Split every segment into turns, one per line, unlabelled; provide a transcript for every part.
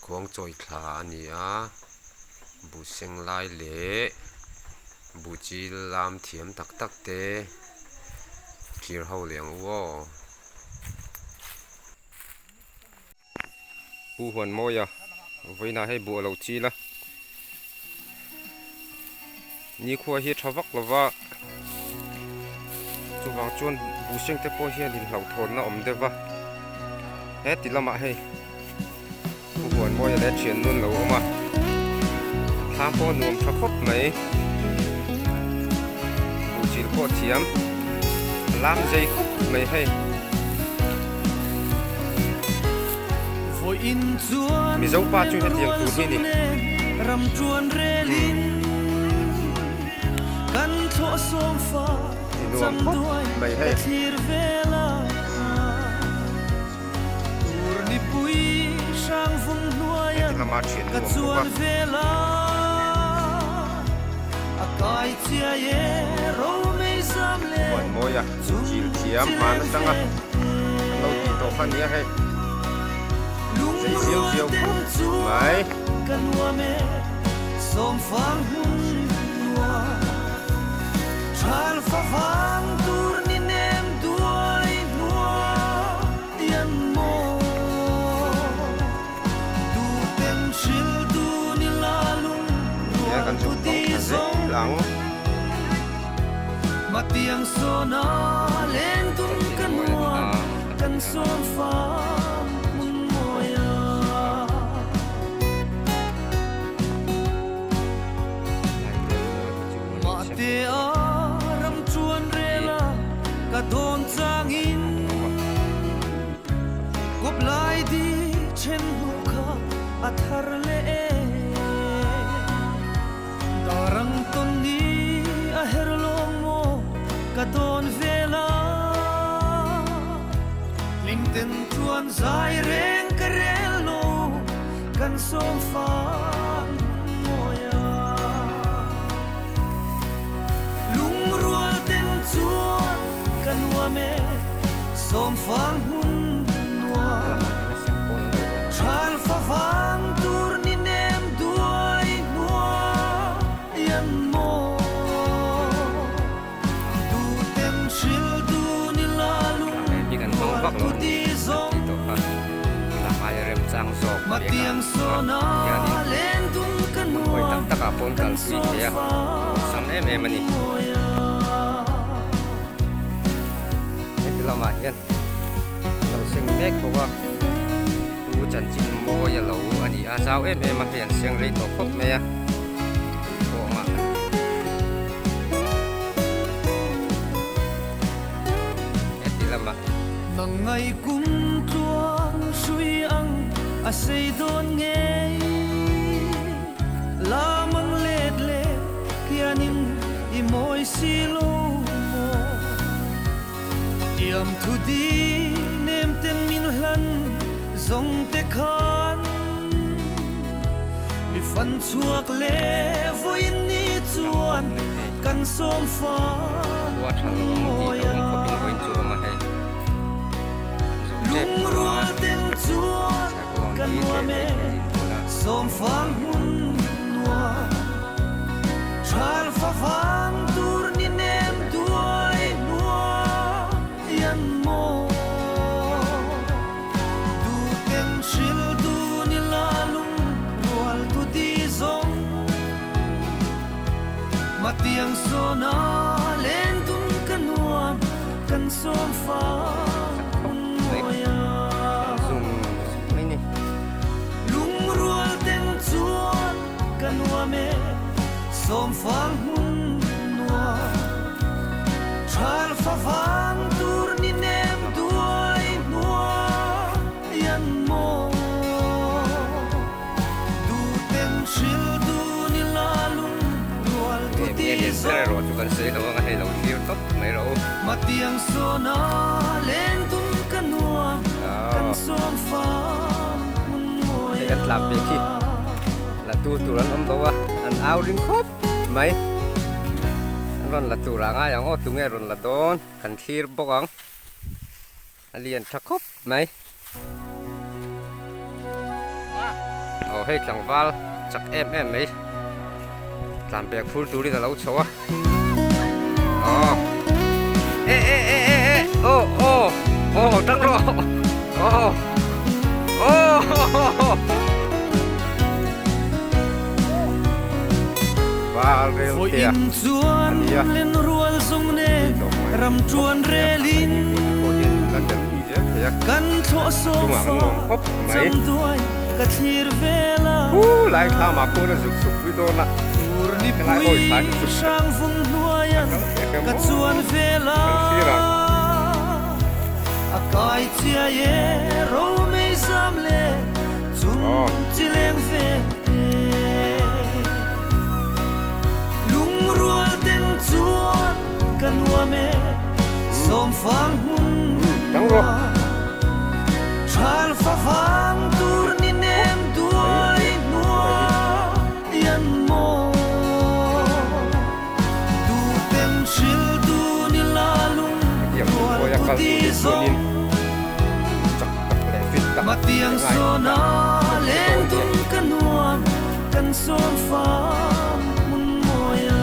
khuang chawi thla ania bu seng lai le bu chi lam thiam tak tak te clear ho liang wo bu huan moya voina hei bu lo chi la ni khuwa hi thawak lova chuwang chuan bu seng te pawh hian in hlo thon na om dewa he ti lama hei bu huan moya le thian nun lo oma thlam pawh nuam tha khop mai bu chil pawh thiam lam zai khop mai hei mi zo pa chu he tiang tu hi ni
ram chuan relin kan tho som fa
nuam khop mai hei
thir vela ur ni pui sang vung nuaya
lama thian
ka
nuam
chuan
khop
vela akai chia ye ro mei sam le
huan moya chil thiam man tanga lo ti to khan ya hei dây siêu siêu máy
kan wa me som phang hun wa chal fa phang tur ni nem duai nuwa tian mo du tem shil du ni la lung
ya kan
tu ti zong
lang
ma tiang so na len tum kan wa kan som phang te ram chuan rela ka don chang in gop lai di chen nu kha athar le darang ton ni a her lo mo ka don vela ling ten chuan zai reng ka rel no kan som fa kan wa me som phang hun nuwa chal fa vang tur ni nem duai nuwa yan mo du tem shil du ni la lung
đi gần không vấp
tu ti zong
là hai rem sang sọc
ma tiang so na len tum kan
quay
wa
tắc tắc à phun cần suy thế sang em anh lama hian lo seng mek bawa tu chan chin mo ya lo ani a zau em a hian seng rei to khop me a ko ma eti lama
mangai kum tuang sui ang a sei don nge la mang let le kianin i moi silo yam thu di nem tem min hlan zong te khan mi fan chuak le voin ni chuan kan som fa
wa thal lo ti to ko pin voin chu ma he
lung rual tem chuan kan wa me som fang hun nuwa chal fa fang tur ni nem duai nuwa yan mo du tem shil du ni la lung rual tu ti zong ma tiang so na len tum kan nuam kan som fa
zoom mai ni
lung rual tem chuan kan wa me som fang hun nuwa chal fa fang tur ni nem duai nuwa yan mo du tem shil du ni la lung rual tu ti
se ro chu kan se lo nga he lo fiu top mai ro
ma tiang so na len tum kan nuam kan som fang hun moya
kan tlap pe ki la tu ran om do wa an au ring khop mai ron la tu ra nga yang o tu nge ron la don kan thir bokang alian thakop mai เอาให้จังวาลจักเอ็มไหมตามเปียกพูดดูดิแต่เราชัวอ๋อเอ๊ะโอ้ตั้งรอโอ้วาลเร็ว
Foi
เทีย
in chuan len rual sung ne ram chuan relin
นั่นเป็นผีเทีย
kan tho so
จุ่มมันงงครบไหม
sam duai ka thir vela
หลายข้ามาพูดสุกวิโดนละ
tur ni
Lai ôi, phải
pui
chút.
sang vung nuayan ka chuan vela a kai chia ye ro me sam le chung chi leng ve lung rual ten chuan kan wa me som phang hun
Đúng rồi.
Chal fa phang tur ni nem duai nuo yan mo tu tem shil tu ni la lung
เดี๋ยวผมอยากเข้าสู่ตัวนี้จักแหลฟิตตัก
Matiang sona len tung kanuam kan som fa mun moya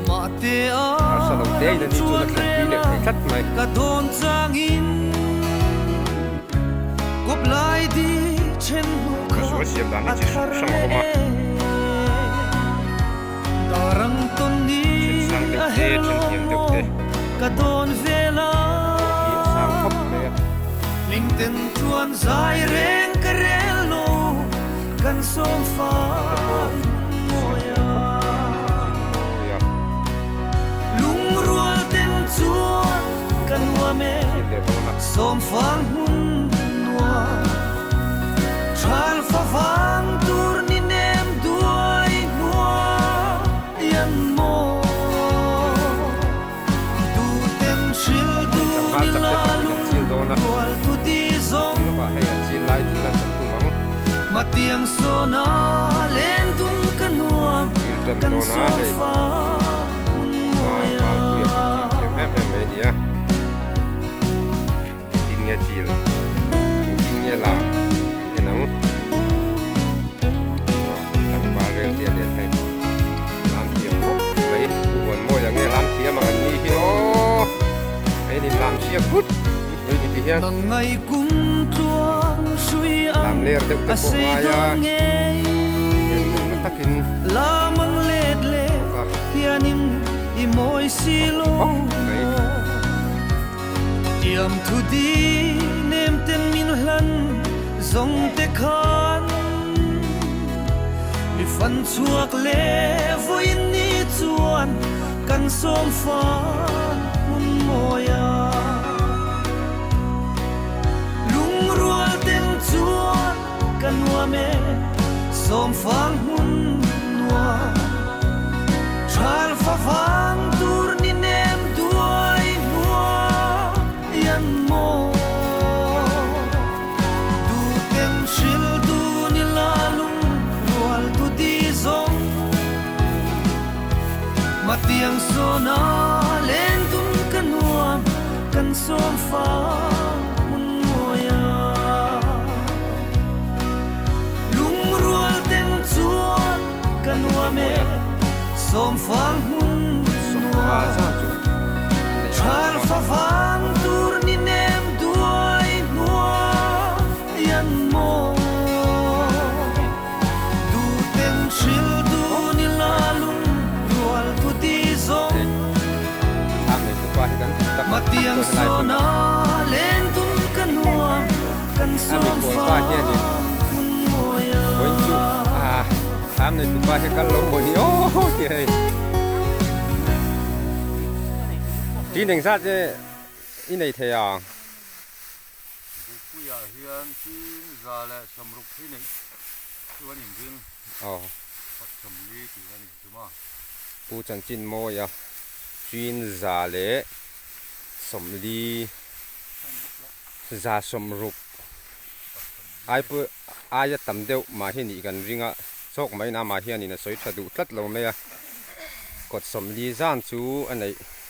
Mate a
สนุกเด้ยนี่จุดเล็กๆนี่ชัดไหม
ka don chang in Gop lai di chen hu
ก็สวยเสียงดังนี่จะช่างออกมา
Darang ton ni
sang được
a
thế,
hello
chân hiểm được thế.
ka don vela
สามครบเลย
Linh tên chuan dài reng ka rel lo kan som fa moya lung rual ten chuan kan wa me
เดี๋ยวผมมา
som phang hun noa chal fa phang tur ni nem duai noa yan mo tu tem shil tu
จังหวะ
ni
จับ
la
เป็น
lung
จีนโดนนะ
rual tu di zong
แล้วก็ให้จีนไล่จีนไล่จับตุ้งมั้ง
Matiang sona len tung kanuam
จีนเต็ม
kan
โดนนะ
som
เลย
fa
มาเปลี่ยน
moya
แม่ไม่เนี่ยจีนเนี่ยจีนจีนเนี่ยลาวเห็นมั้งจังหวะเรื่องเดียดให้ร้านเทียมไปหัวโม่อย่างเงี้ยร้านเทียมมันนี่พี่โอ้ไอ้นี่ร้านเทียมพุทธเฮ้ยนี่พี่เฮีย
Mangai kum tuang sui
làm
ang
lê được cái
ase
bộ ai
dong nge
nó tắc kinh
lamang led le hianin imoy silo
đấy
Tiam thu di nem ten min hlan zong te khan Mi fan chuak le voin ni chuan kan som fan mun moya Lung rual ten chuan kan wa me som phang hun noa Chal fa phang tur ni nem duai noa yan mo Tu tem shil tu ni la lung rual tu di zong Matiang sona len tung kanuam kan som fa mun moya Lung rual ten chuan kan wa me som phang hun
à
noa
sao chú
Chal fa phang tur ni nem duai noa yan mo Tu tem shil tu ni la lung rual tu di zong
tham này tôi qua thì đang tập
Matiang sona len tung kanuam kan som fa mun moya
với chú à tham này tôi qua thì căn lông bồi ô kìa tí đỉnh sát chứ in này thầy à
Bây giờ hiện trên giờ là sầm rục thế này, chứ anh nhìn
ồ
hoặc sầm ly thì anh nhìn chứ mà.
bu chân chín môi à chuyên giả lệ sầm ly giả sầm rục ai bữa aiจะตำเดียวมาที่นี่กันริงอ่ะโชคไม่น่ามาที่นี่นะสวยสะดุดตัดลงไหมอ่ะกดสมลีซ่านจูอันไหน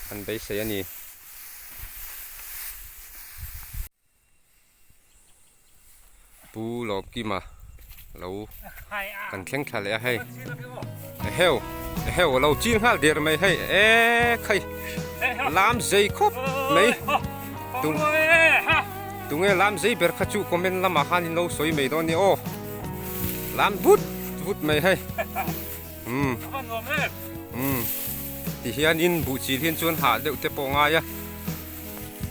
อันไปเสียนี่ ปูหลบกี่มาเรา
hai à
กันแข่งขันเลยให้เฮลเราจีนห้าเดียร์ไม่ให้ใครลามใจครบไม่ตุงลามใจเบิร์ขจูคอมเมนต์ลามอาหารเราสวยไม่ตอนนี้โอ้ลามวุดไม่ให้ที่เฮียนินบุจีเฮียนชวนหาเด็กเตปงายะ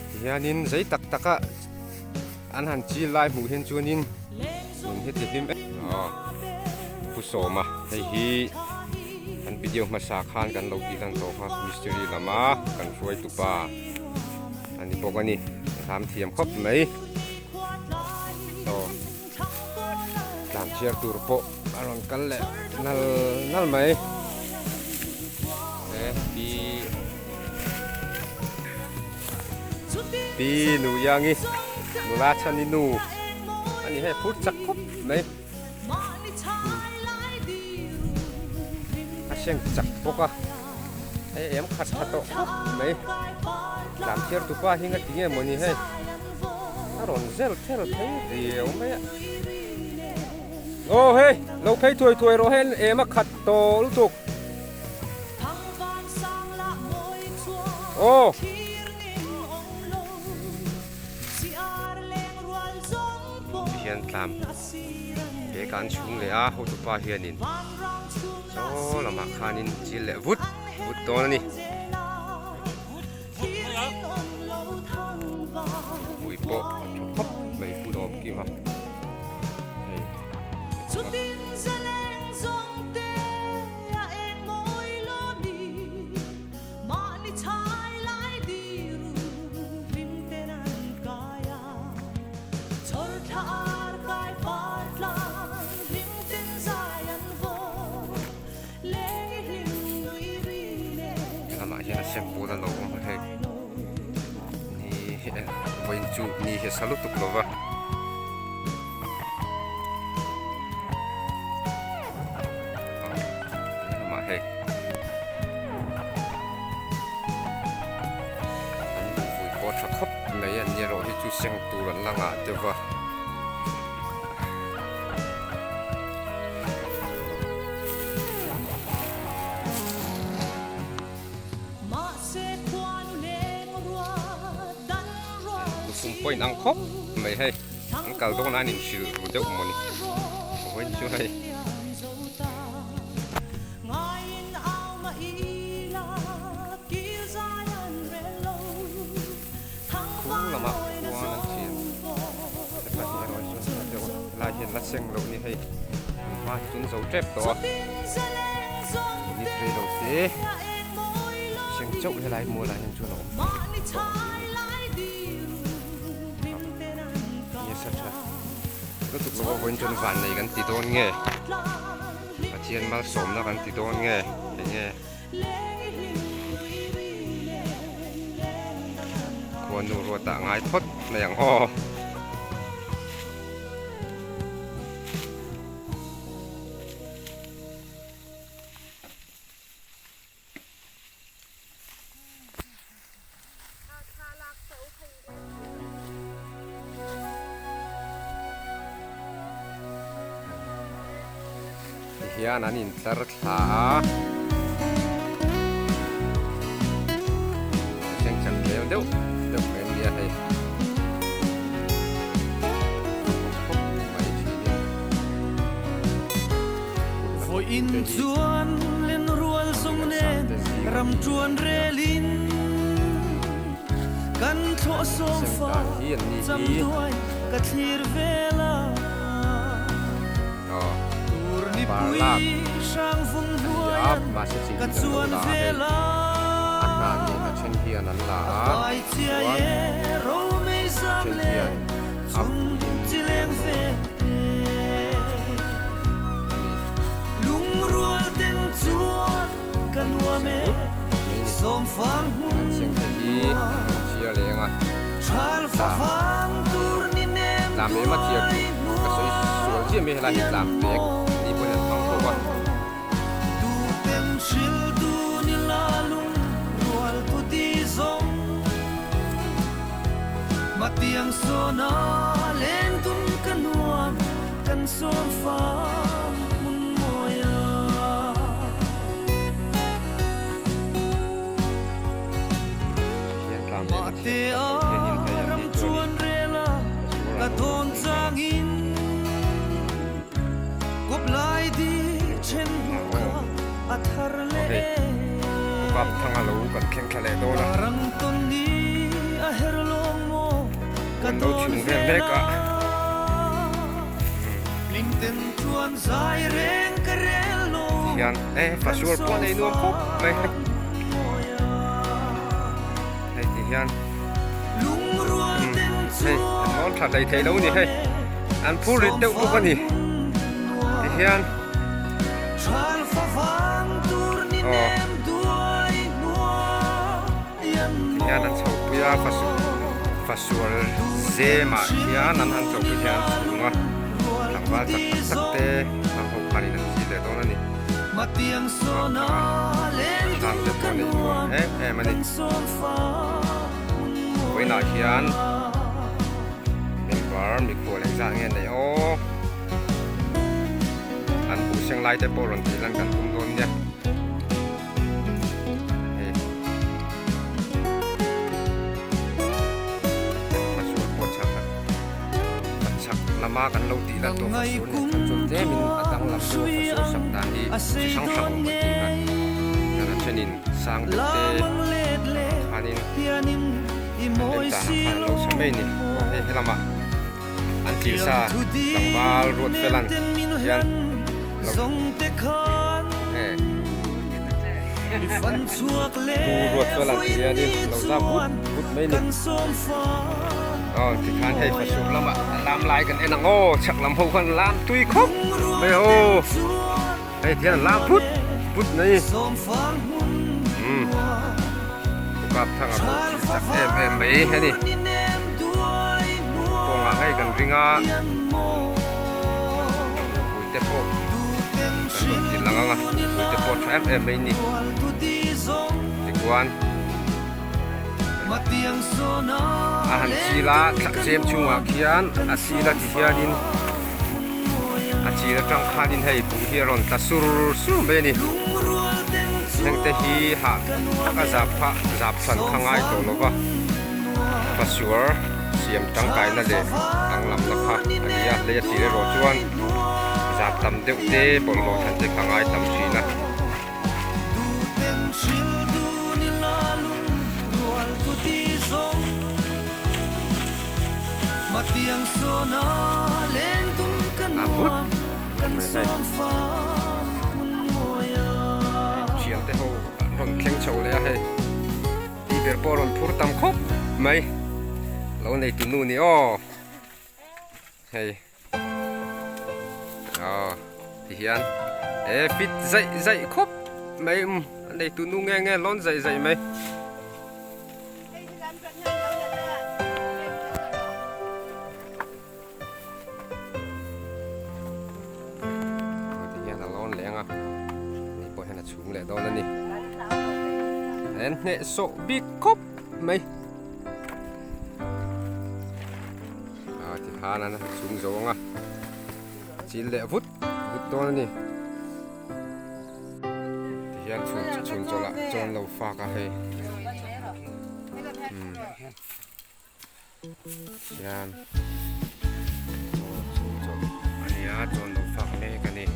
ที่เฮียนินใจตักอันหันจีไลหมูเฮียนชวนนินมันเฮ็ดติดนิ่มผู้สมาให้ฮีอันวิดีโอมาสาขานกันเรากีกันโตครับมิสทรีละมากันช่วยตุปาอันนี้พวกนี้ทำเทียมครบไหมต่อตามเชียร์ตูรโปอารมณ์กันแหละนั่นไหมปีหนูยังงี้หนูราชนินูอันนี้ให้พูดสักครบไหมอาเชียงจักปกะไอเอ็มขัดโตครบไหมตามเชียร์ตุปาหิงกันที่เงี้ยมันนี่ให้อารมณ์เซลเดียวไหมโอ้เฮ้ยเราใครถวยเราเห็นเอ็มขัดโตลูกตุกโอ้เฮียนตามเหตุการณ์ชุงเลยเขาตุปาเฮียนินโอ้ละมาคานินจิเลวุดตัวนี่มุยโปะชอบไม่พูดออกกี่มาเสียงปูนเราไม่ให้นี่วันจูนี่เหตุสรุปตุกลวะมาให้ฝุ่นปอดขับไม่ยันเยอะเราที่จูเสียงตูรันล่างอ่ะเดี๋ยวว่าปอยนังคบไม่ให้อังกฤษต้องนั่นนิ่งชิลรู้เด็กมันนี่โอ้ยช่วยคู่ละมาคู่นั่นเชียแต่ปัจจุบันเราช่วยเดี๋ยวลายเห็นลัดเสียงเรานี่ให้มาจนเสาเจ็บตัวนี่เปรี้ยวเสียเสียงเจ้าให้ลายมัวลายยังช่วยเราก็ถูกเราคนจนฝันในกันติดโดนไงอาเทียนมาสมแล้วกันติดโดนไงอย่างเงี้ยควรดูรัวตะง่ายพดในอย่างห่อเฮียนั่นอินเตอร์ขาเชียงจังเดียวเดี๋ยวเป็นเดียให้
ฝอยอินจวนเล่นรัวทรงเนตรำจวนเรลินกันโถสมฟ้าจำด้วยกะทิรเวลา
บาลาบยับมาสิกันดูลาให้อาการนี้นะเช่นเฮียนั้นล่ะเช่นเฮียอับ
ลุงรัวเต็มจวนกันวัวเมสมฟังหุ่น
เชียงที่เชียร์เลยไงลามนี้มาเทียบกับสวยเชียร์ไม่ให้ลายเห็นลามเด็ก
Matiang sona lentun kanuan กันสวมฟ้ามุนโมยา
เฮียนตาม
มาเตอารำชวนเรลากระโทนจางอินกบลายดีเช่นลูกค้าอัธรเล
กับทางอาลูกันแข่งทะเลโดนะ
รังต้นนี้อาเฮรลงโมกระโดน
ถึงเล็กอ่ะ
กลิ่นเต็มชวนสายแรงกระเรโล
เฮียนฟาชัวร์ปอนไอ้นวมครบไหมไอ้เฮียน
ลุงรัวเต็มช
เฮ้ย
วน
นอนถัดไอ้เทแล้วนี่เฮ้ยอันพูดเร็วกว่านี่เฮียน
ชาลฟ้าฟังตูร์นิเนมด้วยนัวยันโม
เฮียนนั่นชอบพิยาฟาชัวร์เซมาเฮียนนั่นชอบพิยาสูงอ่ะทางบ้านสักเตะทางหกพันนี่นะสิเลยตรงนั้นนี่
มาเตียงโซนาเล่น
ทางจะตัวนี้ว่ามันนี่
สวมฟ้า
ไว้หน่าเฮียนเป็นบาร์มีขวดเล็กๆเงี้ยเนี่ยโอ้อันผู้เชียงรายแต่โบราณที่นั่นกันคุ้มโดนเนี่ยมาชวนปวดชักละมากันเราตีละตัวมาชวนจนเจมินตั้งลำตัวมาชวนสัปดาห์นี้ช่างทำมาตีกันนั่นเช่นนินสร้างเตะอันนี้เล่นตาหาเราสมัยนี้ให้ละมาอันที่ซาหลังบาลรวดเฟลันยันเรา
ส่งแต่คอน ฟันชวกเล่
ผู้รวดเฟลันที่นี่เราทราบพุทธไม่
กั
นี่
นสวมฟ้า
อ๋อที่ทานให้ประชุมละมาลามลายกันเอ็นังโอ้ชักลำหูกันลามตุยครบไม่โอ้ให้เทียนลามพุทธนี่
สวมฟ้าหุ่น
กับทางอาบุจากไปให้นี่พวกมาให้กันริงอ่ะคุยแต่พวกกันกินลังอ่ะคุยแต่พวกไปนี่ดีกว่าอาหารชีลาเจมชุงอ่ะเขียนอาชีลาที่เฮียนินอาชีลาจังคานินให้ผู้เฮียรอนตัสุรุเบนี่ยังแต่ฮีหาก็จับสันข้างไอ้ตัวเราก็ฟัชชัวร์เสียมจังไกนั่นเองอังลำละค่ะอันนี้เลยตีเลยรอจวนจับตำเด็กเต้บนโลทันจะข้างไอ้ตำชีนะอาบุตไม่ใช่เชียงแต่เขารอนแข็งโชว์เลยให้ที่เบอร์ปอรอนพูดตามครบไหมเราในตุนูนี่อ๋อเฮ้ยอ๋อที่เฮียนฟิตใจครบไหมในตุนูแง่ล้นใจไหมชุงเลยตอนนั้นนี่เนี่ยโซบิครบไหมที่พานั้นนะชุงโซงอ่ะจีนเลยพุทธตอนนั้นนี่ที่ยันชุนโจละจนเราฝากให้ยันชุนโจอันนี้จนเราฝากให้กันนี่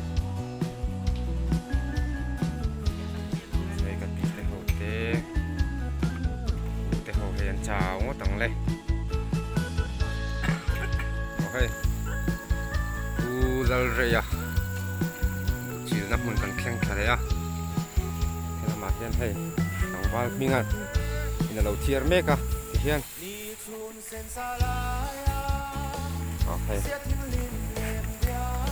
ชาวงตังเลยโอเคกูจะเรียจีนนับมันกันแข่งขันเลยให้เรามาเฮียนให้ทางบ้านมีงานนี่เราเทียร์เมกะเฮียนโอเค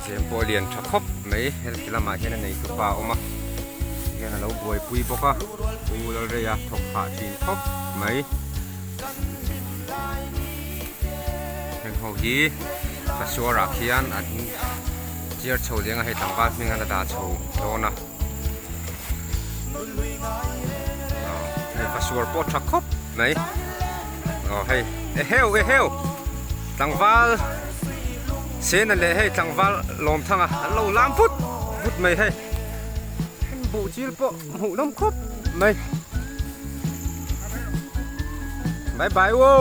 เจมโปเลียนชักครบไหมให้เรามาเฮียนในคือป่าออกมาเฮียนเราบวยปุยปกะกูจะเรียถกขาจีนครบไหมhầu hi và xua ra khian anh chia chầu liang hay tang ba mình ăn đã chầu đó na và xua po chak khop này hay heo tang va เซนนั่นเลยให้ทางวัลลมทางอ่ะเราล้ำฟุตไม่ให้บุจิลปะหูน้ำครบไม่บายบายโว้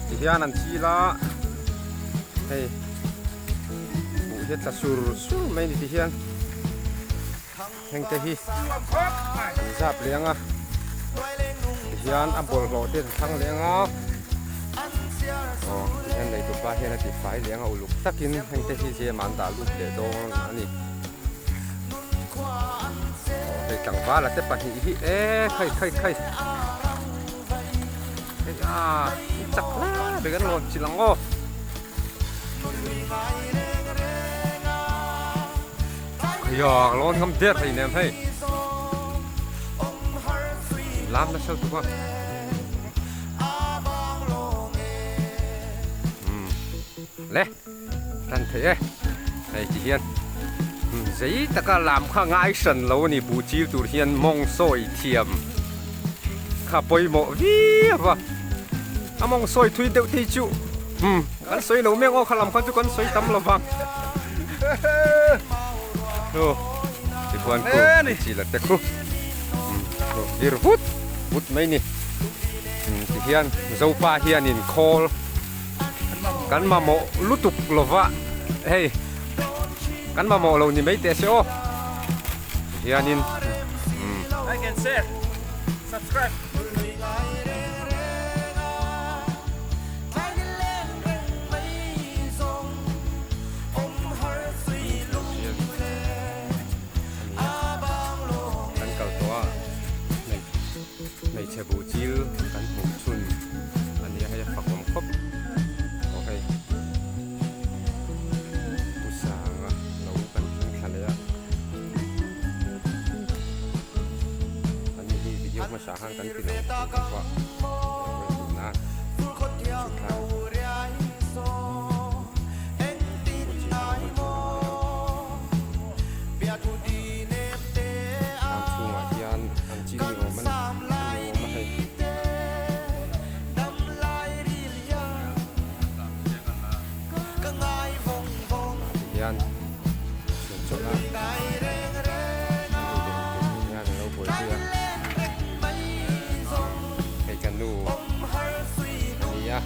ที่ยานันชีละให้บุเฮ็ดตะสุรไม่นี่ที่ยานแห่งเตฮีจับเลี้ยงอ่ะที่ยานอับบอลโหลดทั้งเลี้ยงอ่ะอ๋อที่ยานในตัวป้าเฮ็ดที่ไฟเลี้ยงเอาลูกตักกินแห่งเตฮีเสียมันตาลูกเด็ดโตอันนี้ไอ้กังฟ้าละเต็มปะฮีเอ๊ะใครเฮ้ยจักละเดี๋ยวกันโหลดจิลังโออยากร้อนคำเด็ดให้เนี่ยให้ล้ำนะเชียวทุกคนเละท่านเถอะไอ้จีเฮียนสิตะกะล้ำข้างง่ายสันแล้วนี่บูจีตูเฮียนมองซอยเทียมข้าไปหมอวิวะอามองซอยทุยเดียวที่จุกันซอยเราเมียงอขลำกันจุกันซอยตำละบังโอ้ที่ควรกูจีละเตกูดีรฟุตไม่นี่ที่เฮียนเจ้าป้าเฮียนินคอลกันมาโมลุตุกลวะเฮ้ยกันมาโมเรานี่ไม่เตะเชียวเฮียนิน
Like and share subscribe
ในเชบูจิลกันหูชุนอันนี้ให้ฝักผมครบโอเคผู้สาวเรากันขันเลยอันนี้ที่วิดีโอมาสาหันกันพี่น้องว่าดูนะสุดท้ายยันจบแล้วงานเราปวดเสื้อให้กันดูอันนี้อ่ะ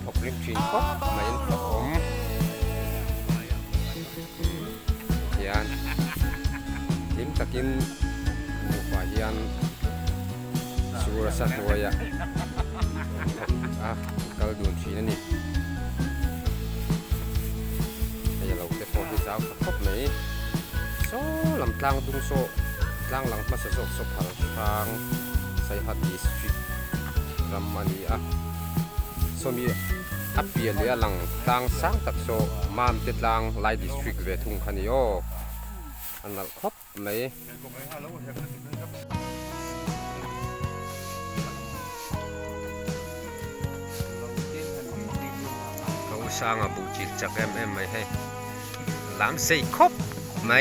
พบลิมชินก็ไม่เห็นผมยันลิมตะกินหมูป่ายันสุรสัตว์ตัวอ่ะก็ดูชีนั่นนี่สาวครบไหมโซ่ลำกลางดุงโซ่กลางหลังมาสะสกสะพังทางใส่ฮัดดิสทริกรำมันนี้โซมีอัปเปียเลียหลังกลางสร้างตักโซ่มามเต็ดลางไลดิสทริกเวทุงคันโยอันนั้นครบไหมเขาสร้างบุจิตจากไหมให้ลำใส่ครบไหม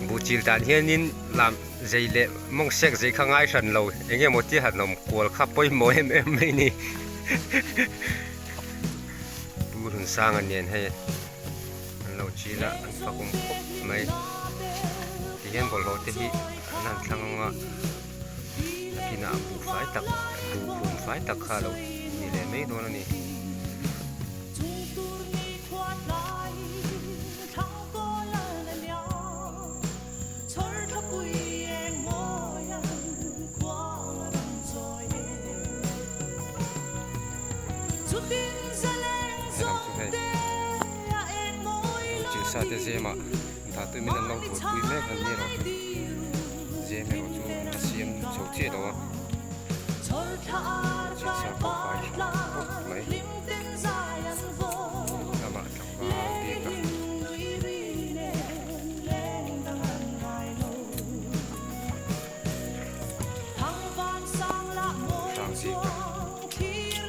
บูจิลตานเฮียนินลำใจเละมองเช็คใจข้างง่ายฉันเราเองยังหมดที่หัดนมกวลขับไปโมไม่นี่ดูถึงสร้างอันเนียนให้เราจีละอันฟักครบไหมที่เห็นบอลโหดที่นั่นทั้งว่าที่น่าบูไฟตักบูผมไฟตักข้าเรานี่แหละไม่โดนนี่sa te zema ta tu min lo tu pui me kan ni ro zeme ro chu asiam chou che do chi sa ko pai mai ama ta ba ti ka tang si ka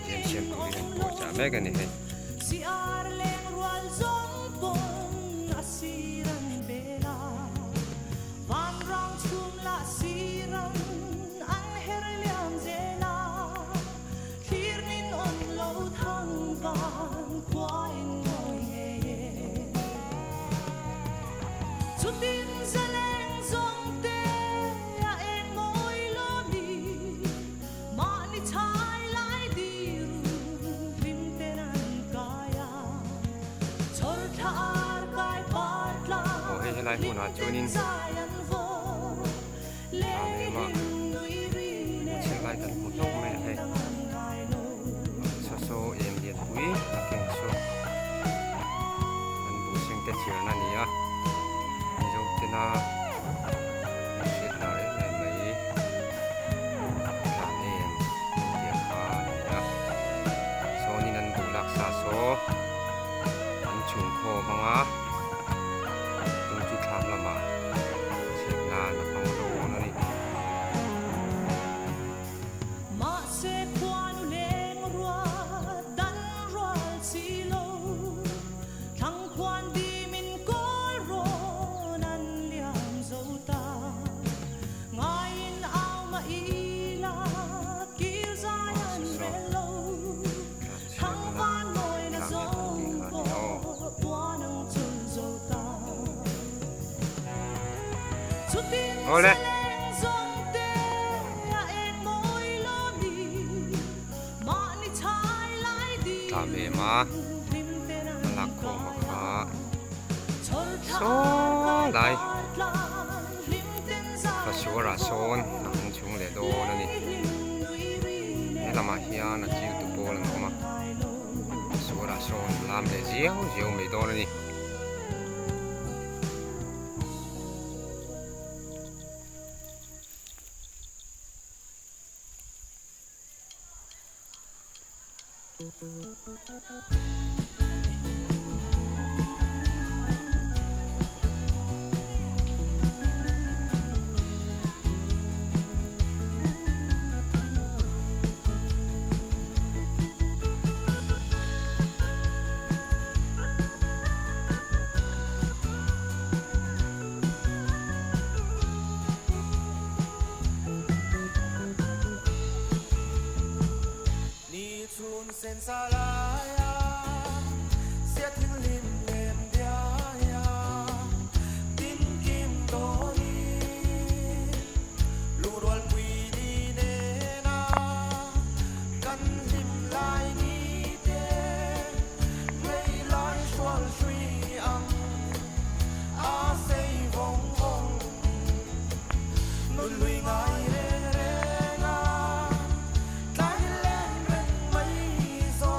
yen chen pu yen po cha me kan ni hai lai hu na chunin me ma chen lai kan mu tok me he so em dia tui ta ken so an bu sing te chir na ni a jo te na se na e mai ta em dia kha ya so ni nan bu lak sa so an chung kho manga tung chu tham lama se na na pang lo na ni
mà sẽ quan lên rùa đắn rùa xì lâu thằng quan đi mình có rô năn liam dâu ta ngay in áo mà y la kêu dài ăn về lâu thằng quan ngồi na dông vô tua nâng chân dâu ta chút tin
Ole. ta me ma lak kho ma kha so lai ka sura son nang chung le do na ni he lama hian na chiu tu bol ang ma sura son lam le jiao me do na ni
ni chun sen sa la ya sia thing lim lem dia ya tin kim to ni lu rol pui di ne na kan lim lai ni te mei lai shwal shui ang a sei vong vong nun lui ngai re re na tai len ren mai zo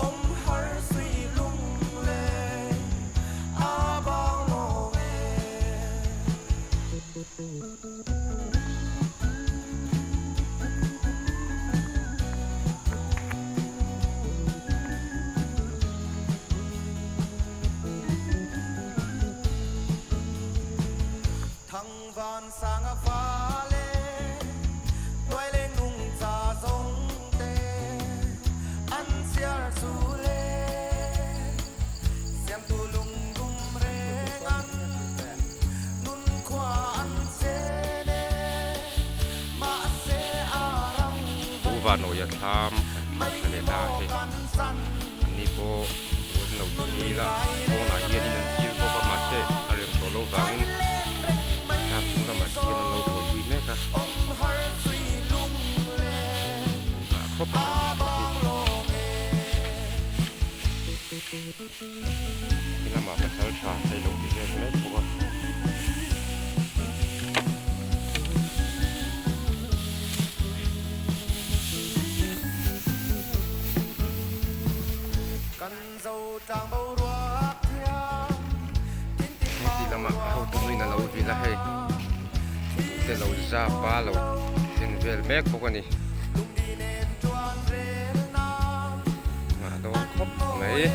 om har sui lung le a bao lo me thăng van sang a pha le toai le nung cha zong te an siar su le siam tu lung dum re ngan nun kwa an se le ma se a rang
u va no ya tham ka le da he
kan san
ni po won no tu ni la ko na ye ni nan chiu ko pa ma te ale so lo va in ta tu ka ma chi na lo ko wi ne ka
om har sui lung le
ko pa
bao lo me
ni la ma ka sal cha sai lo ti ne me ko
kan dâu trang bao ruột thiang
ti la ma ho tu ni na lo vi la he te lo za pa lo tin vel me ko ni
lung đi nên chuan rên nam
ma do khop mai